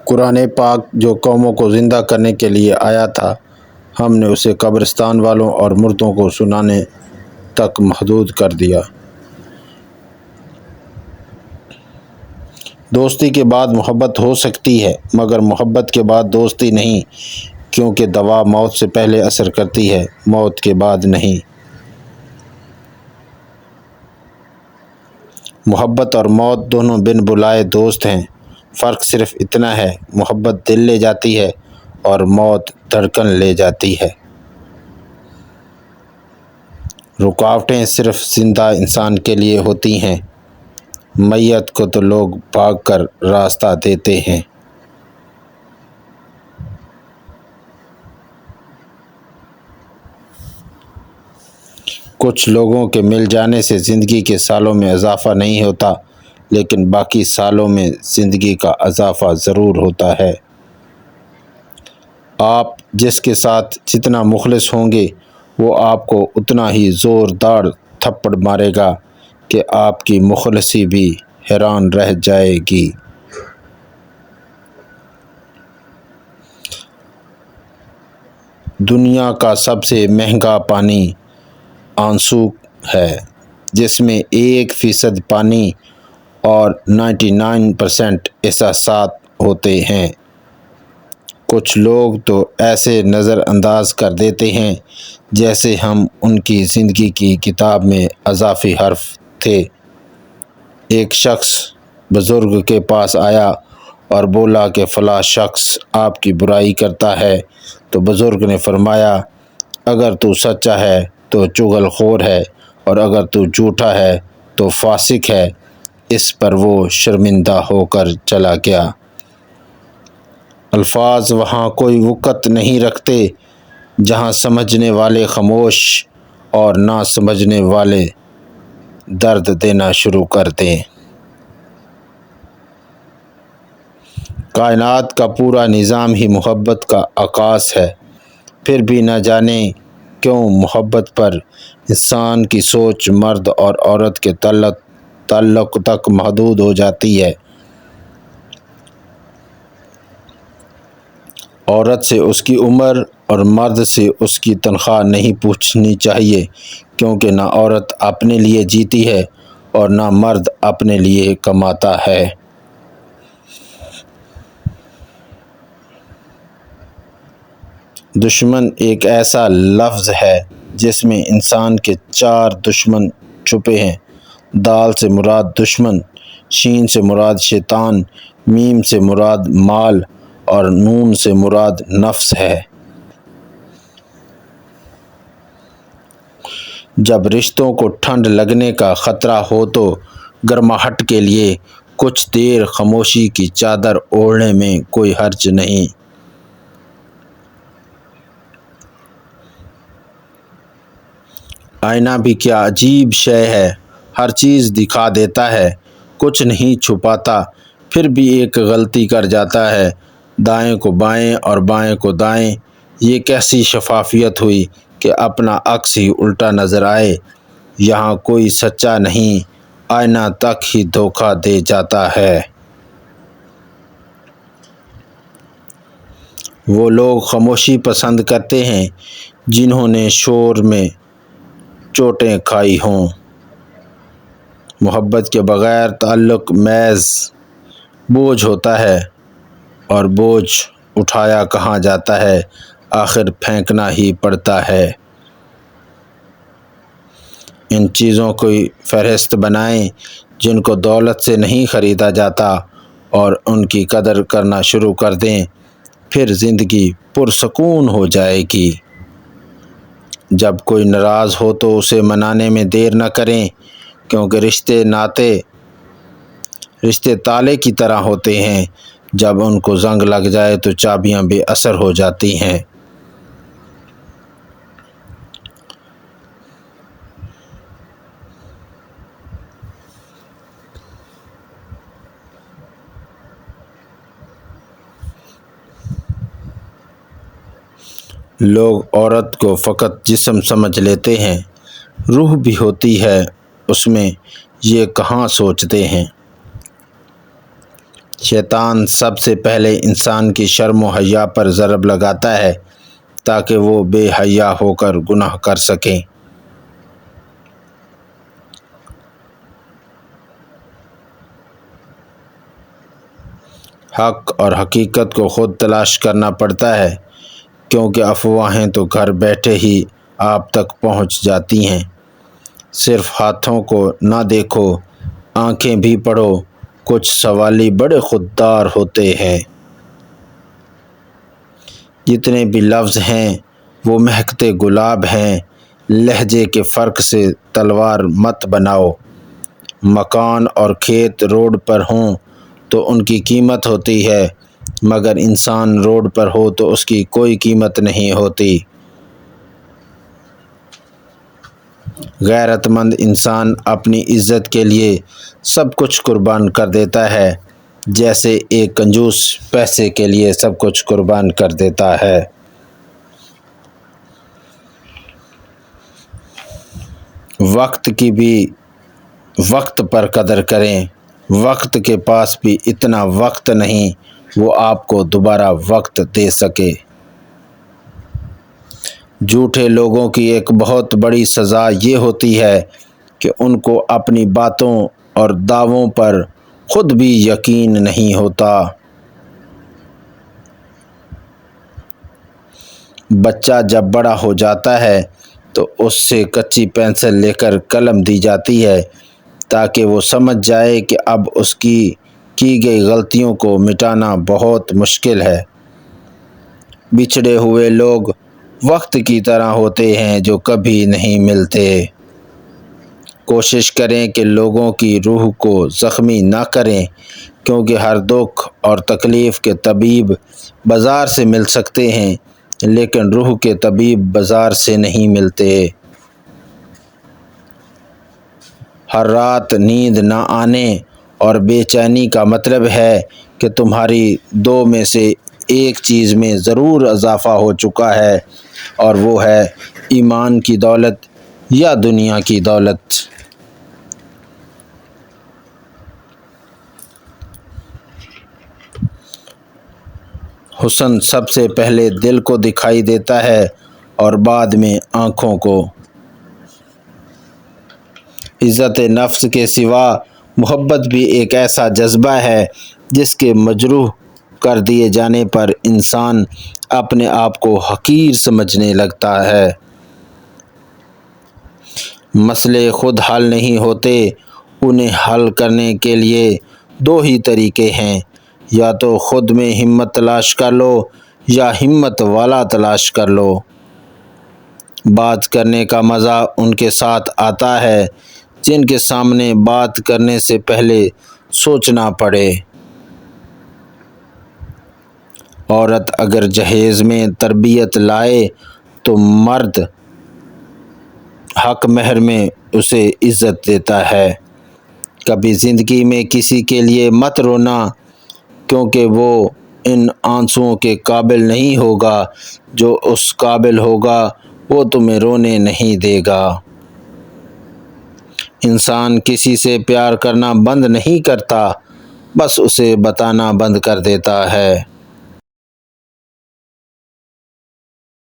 قرآن پاک جو قوموں کو زندہ کرنے کے لیے آیا تھا، ہم نے اسے قبرستان والوں اور مردوں کو سنانے تک محدود کر دیا۔ دوستی کے بعد محبت ہو سکتی ہے، مگر محبت کے بعد دوستی نہیں، کیونکہ دوا موت سے پہلے اثر کرتی ہے، موت کے بعد نہیں۔ محبت اور موت دونوں بن بلائے دوست ہیں، فرق صرف اتنا ہے، محبت دل لے جاتی ہے اور موت دھڑکن لے جاتی ہے۔ رکاوٹیں صرف زندہ انسان کے لیے ہوتی ہیں، میت کو تو لوگ بھاگ کر راستہ دیتے ہیں۔ کچھ لوگوں کے مل جانے سے زندگی کے سالوں میں اضافہ نہیں ہوتا، لیکن باقی سالوں میں زندگی کا اضافہ ضرور ہوتا ہے۔ آپ جس کے ساتھ جتنا مخلص ہوں گے، وہ آپ کو اتنا ہی زوردار تھپڑ مارے گا کہ آپ کی مخلصی بھی حیران رہ جائے گی۔ دنیا کا سب سے مہنگا پانی آنسو ہے، جس میں 1% پانی اور 99% احساسات ہوتے ہیں۔ کچھ لوگ تو ایسے نظر انداز کر دیتے ہیں جیسے ہم ان کی زندگی کی کتاب میں اضافی حرف تھے۔ ایک شخص بزرگ کے پاس آیا اور بولا کہ فلاں شخص آپ کی برائی کرتا ہے، تو بزرگ نے فرمایا، اگر تو سچا ہے تو چغل خور ہے، اور اگر تو جھوٹا ہے تو فاسق ہے۔ اس پر وہ شرمندہ ہو کر چلا گیا۔ الفاظ وہاں کوئی وقت نہیں رکھتے جہاں سمجھنے والے خاموش اور نہ سمجھنے والے درد دینا شروع کر دیں۔ کائنات کا پورا نظام ہی محبت کا عکاس ہے، پھر بھی نہ جانے کیوں محبت پر انسان کی سوچ مرد اور عورت کے تعلق تک محدود ہو جاتی ہے۔ عورت سے اس کی عمر اور مرد سے اس کی تنخواہ نہیں پوچھنی چاہیے، کیونکہ نہ عورت اپنے لیے جیتی ہے اور نہ مرد اپنے لیے کماتا ہے۔ دشمن ایک ایسا لفظ ہے جس میں انسان کے 4 دشمن چھپے ہیں۔ دال سے مراد دشمن، شین سے مراد شیطان، میم سے مراد مال اور نون سے مراد نفس ہے۔ جب رشتوں کو ٹھنڈ لگنے کا خطرہ ہو تو گرماہٹ کے لیے کچھ دیر خاموشی کی چادر اوڑھنے میں کوئی حرج نہیں۔ آئینہ بھی کیا عجیب شے ہے، ہر چیز دکھا دیتا ہے، کچھ نہیں چھپاتا، پھر بھی ایک غلطی کر جاتا ہے، دائیں کو بائیں اور بائیں کو دائیں۔ یہ کیسی شفافیت ہوئی کہ اپنا عکس ہی الٹا نظر آئے۔ یہاں کوئی سچا نہیں، آئینہ تک ہی دھوکہ دے جاتا ہے۔ وہ لوگ خاموشی پسند کرتے ہیں جنہوں نے شور میں چوٹیں کھائی ہوں۔ محبت کے بغیر تعلق محض بوجھ ہوتا ہے، اور بوجھ اٹھایا کہاں جاتا ہے، آخر پھینکنا ہی پڑتا ہے۔ ان چیزوں کی فہرست بنائیں جن کو دولت سے نہیں خریدا جاتا، اور ان کی قدر کرنا شروع کر دیں، پھر زندگی پرسکون ہو جائے گی۔ جب کوئی ناراض ہو تو اسے منانے میں دیر نہ کریں، کیونکہ رشتے تالے کی طرح ہوتے ہیں، جب ان کو زنگ لگ جائے تو چابیاں بے اثر ہو جاتی ہیں۔ لوگ عورت کو فقط جسم سمجھ لیتے ہیں، روح بھی ہوتی ہے اس میں، یہ کہاں سوچتے ہیں۔ شیطان سب سے پہلے انسان کی شرم و حیا پر ضرب لگاتا ہے تاکہ وہ بے حیا ہو کر گناہ کر سکیں۔ حق اور حقیقت کو خود تلاش کرنا پڑتا ہے، کیونکہ افواہیں تو گھر بیٹھے ہی آپ تک پہنچ جاتی ہیں۔ صرف ہاتھوں کو نہ دیکھو، آنکھیں بھی پڑھو، کچھ سوالی بڑے خوددار ہوتے ہیں۔ جتنے بھی لفظ ہیں وہ مہکتے گلاب ہیں، لہجے کے فرق سے تلوار مت بناؤ۔ مکان اور کھیت روڈ پر ہوں تو ان کی قیمت ہوتی ہے، مگر انسان روڈ پر ہو تو اس کی کوئی قیمت نہیں ہوتی۔ غیرت مند انسان اپنی عزت کے لیے سب کچھ قربان کر دیتا ہے، جیسے ایک کنجوس پیسے کے لیے سب کچھ قربان کر دیتا ہے۔ وقت کی بھی وقت پر قدر کریں، وقت کے پاس بھی اتنا وقت نہیں وہ آپ کو دوبارہ وقت دے سکے۔ جھوٹے لوگوں کی ایک بہت بڑی سزا یہ ہوتی ہے کہ ان کو اپنی باتوں اور دعووں پر خود بھی یقین نہیں ہوتا۔ بچہ جب بڑا ہو جاتا ہے تو اس سے کچی پینسل لے کر قلم دی جاتی ہے تاکہ وہ سمجھ جائے کہ اب اس کی گئی غلطیوں کو مٹانا بہت مشکل ہے۔ بچھڑے ہوئے لوگ وقت کی طرح ہوتے ہیں جو کبھی نہیں ملتے۔ کوشش کریں کہ لوگوں کی روح کو زخمی نہ کریں، کیونکہ ہر دکھ اور تکلیف کے طبیب بازار سے مل سکتے ہیں، لیکن روح کے طبیب بازار سے نہیں ملتے۔ ہر رات نیند نہ آنے اور بے چینی کا مطلب ہے کہ تمہاری دو میں سے ایک چیز میں ضرور اضافہ ہو چکا ہے، اور وہ ہے ایمان کی دولت یا دنیا کی دولت۔ حسن سب سے پہلے دل کو دکھائی دیتا ہے اور بعد میں آنکھوں کو۔ عزت نفس کے سوا محبت بھی ایک ایسا جذبہ ہے جس کے مجروح کر دیے جانے پر انسان اپنے آپ کو حقیر سمجھنے لگتا ہے۔ مسئلے خود حل نہیں ہوتے، انہیں حل کرنے کے لیے دو ہی طریقے ہیں، یا تو خود میں ہمت تلاش کر لو یا ہمت والا تلاش کر لو۔ بات کرنے کا مزہ ان کے ساتھ آتا ہے جن کے سامنے بات کرنے سے پہلے سوچنا پڑے۔ عورت اگر جہیز میں تربیت لائے تو مرد حق مہر میں اسے عزت دیتا ہے۔ کبھی زندگی میں کسی کے لیے مت رونا، کیونکہ وہ ان آنسوؤں کے قابل نہیں ہوگا، جو اس قابل ہوگا وہ تمہیں رونے نہیں دے گا۔ انسان کسی سے پیار کرنا بند نہیں کرتا، بس اسے بتانا بند کر دیتا ہے۔